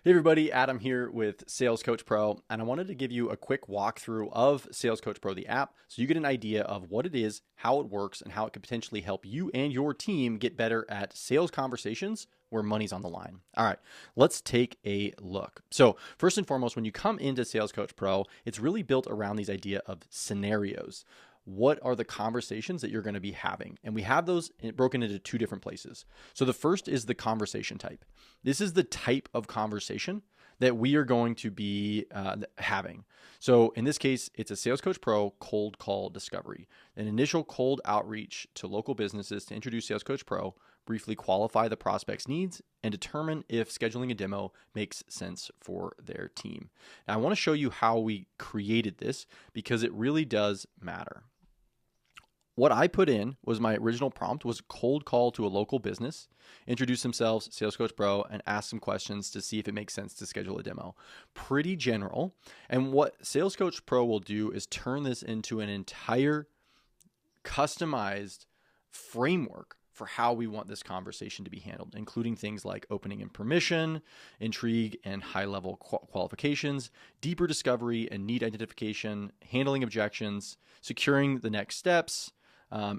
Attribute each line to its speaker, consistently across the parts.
Speaker 1: Hey everybody, Adam here with Sales Coach Pro, and I wanted to give you a quick walkthrough of Sales Coach Pro, the app, so you get an idea of what it is, how it works, and how it could potentially help you and your team get better at sales conversations where money's on the line. All right, let's take a look. So first and foremost, when you come into Sales Coach Pro, it's really built around these idea of scenarios. What are the conversations that you're going to be having? And we have those broken into two different places. So the first is the conversation type. This is the type of conversation that we are going to be having. So in this case, it's a Sales Coach Pro cold call discovery, an initial cold outreach to local businesses to introduce Sales Coach Pro, briefly qualify the prospect's needs, and determine if scheduling a demo makes sense for their team. Now, I want to show you how we created this because it really does matter. What I put in was my original prompt was cold call to a local business, introduce themselves, Sales Coach Pro, and ask some questions to see if it makes sense to schedule a demo. Pretty general. And what Sales Coach Pro will do is turn this into an entire customized framework for how we want this conversation to be handled, including things like opening and permission, intrigue and high-level qualifications, deeper discovery and need identification, handling objections, securing the next steps,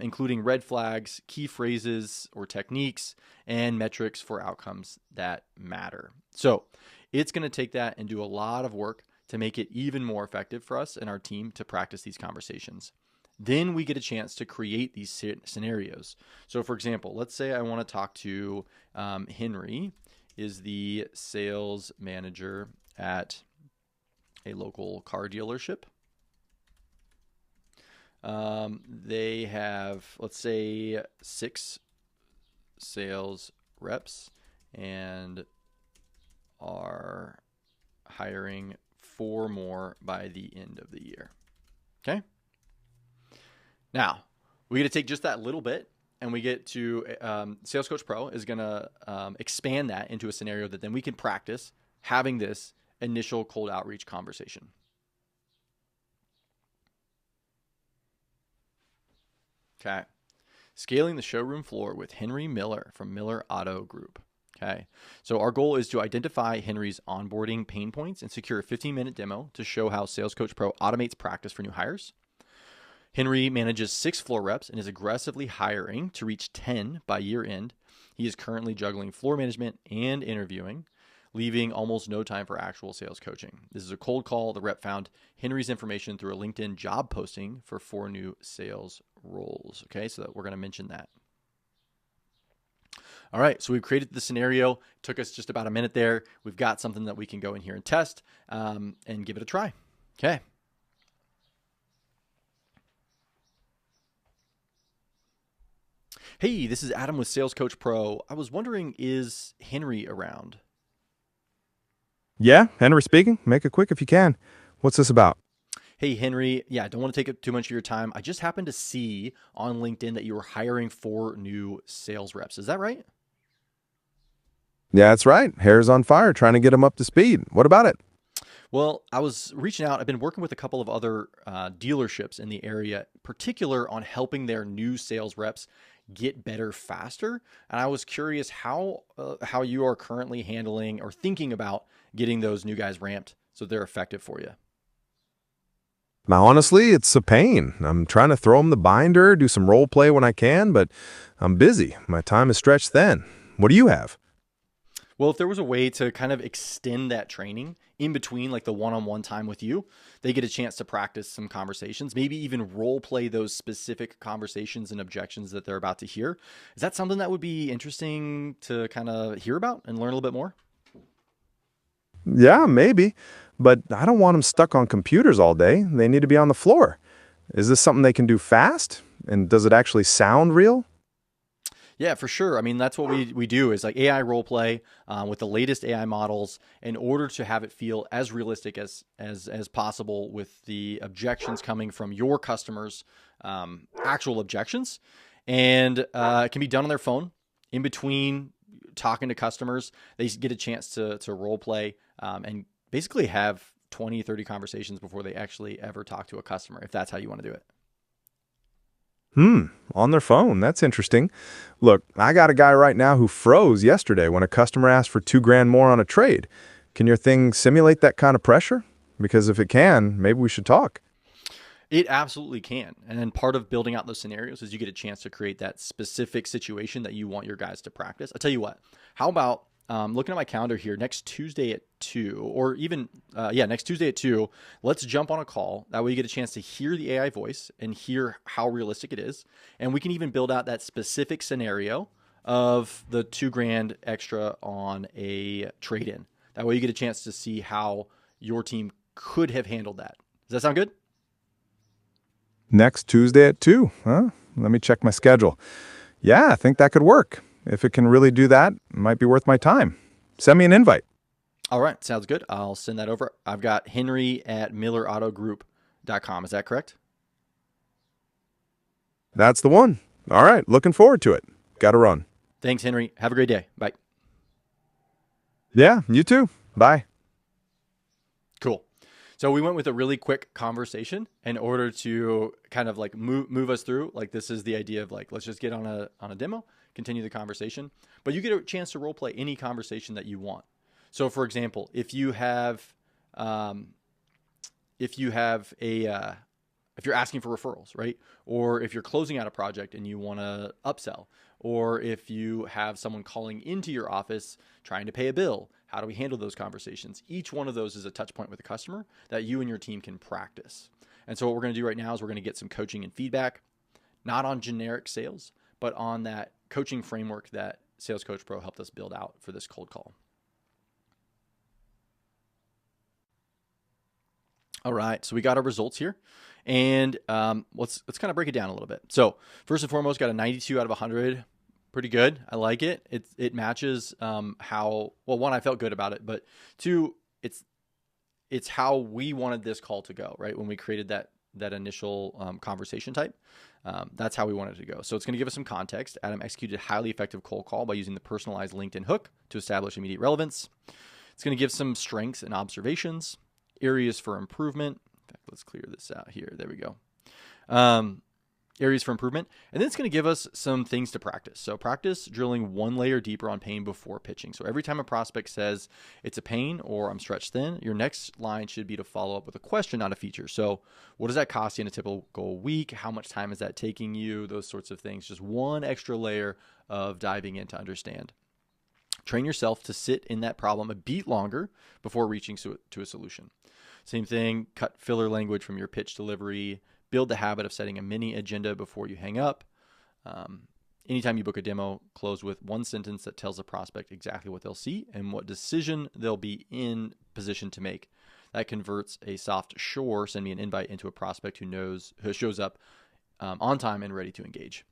Speaker 1: including red flags, key phrases or techniques, and metrics for outcomes that matter. So it's going to take that and do a lot of work to make it even more effective for us and our team to practice these conversations. Then we get a chance to create these scenarios. So for example, let's say I want to talk to Henry, is the sales manager at a local car dealership. They have, let's say, 6 sales reps and are hiring 4 more by the end of the year. Okay. Now we get to take just that little bit and we get to, Sales Coach Pro is going to expand that into a scenario that then we can practice having this initial cold outreach conversation. Okay. Scaling the showroom floor with Henry Miller from Miller Auto Group. Okay. So our goal is to identify Henry's onboarding pain points and secure a 15-minute demo to show how Sales Coach Pro automates practice for new hires. Henry manages 6 floor reps and is aggressively hiring to reach 10 by year end. He is currently juggling floor management and interviewing, leaving almost no time for actual sales coaching. This is a cold call. The rep found Henry's information through a LinkedIn job posting for 4 new sales roles. Okay, so we're going to mention that. All right, so we've created the scenario. Took us just about a minute there. We've got something that we can go in here and test and give it a try. Okay. Hey, this is Adam with Sales Coach Pro. I was wondering, is Henry around?
Speaker 2: Yeah, Henry speaking. Make it quick if you can. What's this about?
Speaker 1: Hey, Henry. Yeah, I don't want to take up too much of your time. I just happened to see on LinkedIn that you were hiring 4 new sales reps. Is that right?
Speaker 2: Yeah, that's right. Hair's on fire, trying to get him up to speed. What about it?
Speaker 1: Well, I was reaching out. I've been working with a couple of other dealerships in the area, particular on helping their new sales reps get better faster. And I was curious how you are currently handling or thinking about getting those new guys ramped so they're effective for you.
Speaker 2: Now, honestly, it's a pain. I'm trying to throw him the binder, do some role play when I can, but I'm busy. My time is stretched thin. What do you have?
Speaker 1: Well, if there was a way to kind of extend that training in between, like the one-on-one time with you, they get a chance to practice some conversations, maybe even role play those specific conversations and objections that they're about to hear. Is that something that would be interesting to kind of hear about and learn a little bit more?
Speaker 2: Yeah, maybe, but I don't want them stuck on computers all day. They need to be on the floor. Is this something they can do fast? And does it actually sound real?
Speaker 1: Yeah, for sure. I mean, that's what we do is like AI role play with the latest AI models in order to have it feel as realistic as possible with the objections coming from your customers, actual objections. And it can be done on their phone in between talking to customers. They get a chance to role play and basically have 20, 30 conversations before they actually ever talk to a customer, if that's how you want to do it.
Speaker 2: On their phone. That's interesting. Look, I got a guy right now who froze yesterday when a customer asked for $2,000 more on a trade. Can your thing simulate that kind of pressure? Because if it can, maybe we should talk.
Speaker 1: It absolutely can. And then part of building out those scenarios is you get a chance to create that specific situation that you want your guys to practice. I'll tell you what, how about looking at my calendar here, next Tuesday at 2, or even, next Tuesday at 2, let's jump on a call. That way you get a chance to hear the AI voice and hear how realistic it is. And we can even build out that specific scenario of the $2,000 extra on a trade-in. That way you get a chance to see how your team could have handled that. Does that sound good?
Speaker 2: Next Tuesday at 2, huh? Let me check my schedule. Yeah, I think that could work. If it can really do that, it might be worth my time. Send me an invite.
Speaker 1: All right, sounds good. I'll send that over. I've got henry@millerautogroup.com. Is that correct?
Speaker 2: That's the one. All right, looking forward to it. Got to run.
Speaker 1: Thanks, Henry. Have a great day. Bye.
Speaker 2: Yeah, you too. Bye.
Speaker 1: Cool. So we went with a really quick conversation in order to kind of like move us through. Like, this is the idea of like, let's just get on a demo, continue the conversation, but you get a chance to role play any conversation that you want. So for example, if you're asking for referrals, right? Or if you're closing out a project and you want to upsell, or if you have someone calling into your office trying to pay a bill, how do we handle those conversations? Each one of those is a touch point with the customer that you and your team can practice. And so what we're going to do right now is we're going to get some coaching and feedback, not on generic sales, but on that coaching framework that Sales Coach Pro helped us build out for this cold call. All right, so we got our results here, and let's kind of break it down a little bit. So first and foremost, got a 92 out of 100. Pretty good. I like it. It matches one, I felt good about it, but two, it's how we wanted this call to go, right? When we created that initial conversation type, that's how we wanted it to go. So it's going to give us some context. Adam executed a highly effective cold call by using the personalized LinkedIn hook to establish immediate relevance. It's going to give some strengths and observations, areas for improvement. In fact, let's clear this out here. There we go. Areas for improvement. And then it's going to give us some things to practice. So practice drilling one layer deeper on pain before pitching. So every time a prospect says it's a pain or I'm stretched thin, your next line should be to follow up with a question, not a feature. So what does that cost you in a typical week? How much time is that taking you? Those sorts of things. Just one extra layer of diving in to understand. Train yourself to sit in that problem a beat longer before reaching to a solution. Same thing, cut filler language from your pitch delivery. Build the habit of setting a mini agenda before you hang up. Anytime you book a demo, close with one sentence that tells the prospect exactly what they'll see and what decision they'll be in position to make. That converts a soft "sure, send me an invite" into a prospect who shows up on time and ready to engage.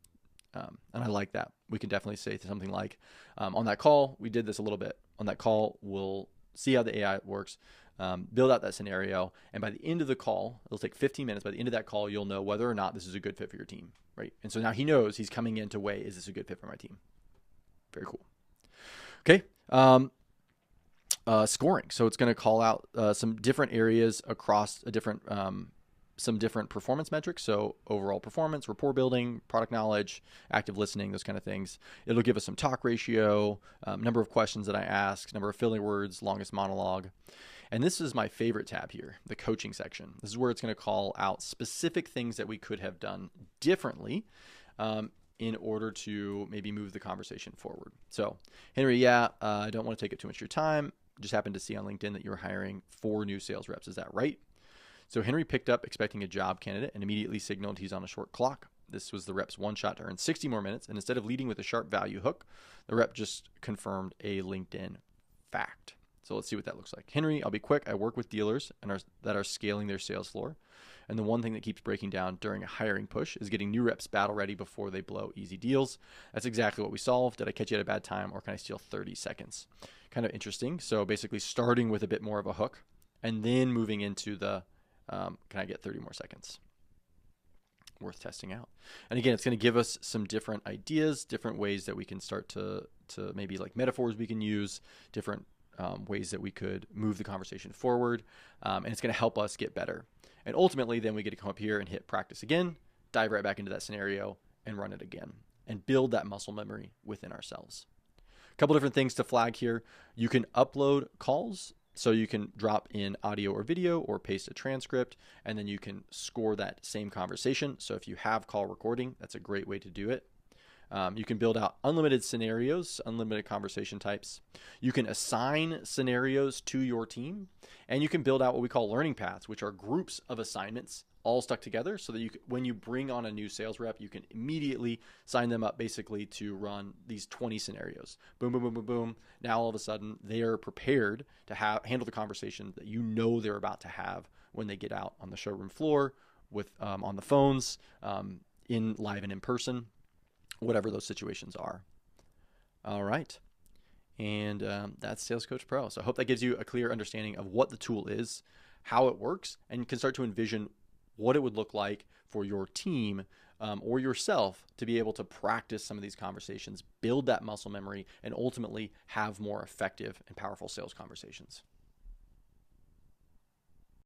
Speaker 1: And I like that. We can definitely say something like, on that call, we did this a little bit. On that call, we'll see how the AI works. Build out that scenario, and by the end of the call, it'll take 15 minutes. By the end of that call, you'll know whether or not this is a good fit for your team, right? And so now he knows he's coming in to weigh, is this a good fit for my team? Very cool. Okay. Scoring. So it's going to call out some different areas across some different performance metrics. So overall performance, rapport building, product knowledge, active listening, those kind of things. It'll give us some talk ratio, number of questions that I ask, number of filler words, longest monologue. And this is my favorite tab here, the coaching section. This is where it's going to call out specific things that we could have done differently in order to maybe move the conversation forward. So, Henry, I don't want to take up too much of your time. Just happened to see on LinkedIn that you're hiring 4 new sales reps. Is that right? So Henry picked up expecting a job candidate and immediately signaled he's on a short clock. This was the rep's one shot to earn 60 more minutes. And instead of leading with a sharp value hook, the rep just confirmed a LinkedIn fact. So let's see what that looks like. Henry, I'll be quick. I work with dealers that are scaling their sales floor. And the one thing that keeps breaking down during a hiring push is getting new reps battle ready before they blow easy deals. That's exactly what we solved. Did I catch you at a bad time, or can I steal 30 seconds? Kind of interesting. So basically starting with a bit more of a hook and then moving into the can I get 30 more seconds? Worth testing out. And again, it's going to give us some different ideas, different ways that we can start to maybe like metaphors we can use, different ways that we could move the conversation forward. And it's going to help us get better. And ultimately, then we get to come up here and hit practice again, dive right back into that scenario and run it again and build that muscle memory within ourselves. A couple different things to flag here. You can upload calls So you can drop in audio or video or paste a transcript, and then you can score that same conversation. So if you have call recording, that's a great way to do it. You can build out unlimited scenarios, unlimited conversation types. You can assign scenarios to your team, and you can build out what we call learning paths, which are groups of assignments all stuck together so that when you bring on a new sales rep, you can immediately sign them up basically to run these 20 scenarios. Boom, boom, boom, boom, boom. Now all of a sudden they are prepared to handle the conversation that you know they're about to have when they get out on the showroom floor, with on the phones, in live and in person, whatever those situations are. All right. And that's Sales Coach Pro. So I hope that gives you a clear understanding of what the tool is, how it works, and you can start to envision what it would look like for your team or yourself to be able to practice some of these conversations, build that muscle memory, and ultimately have more effective and powerful sales conversations.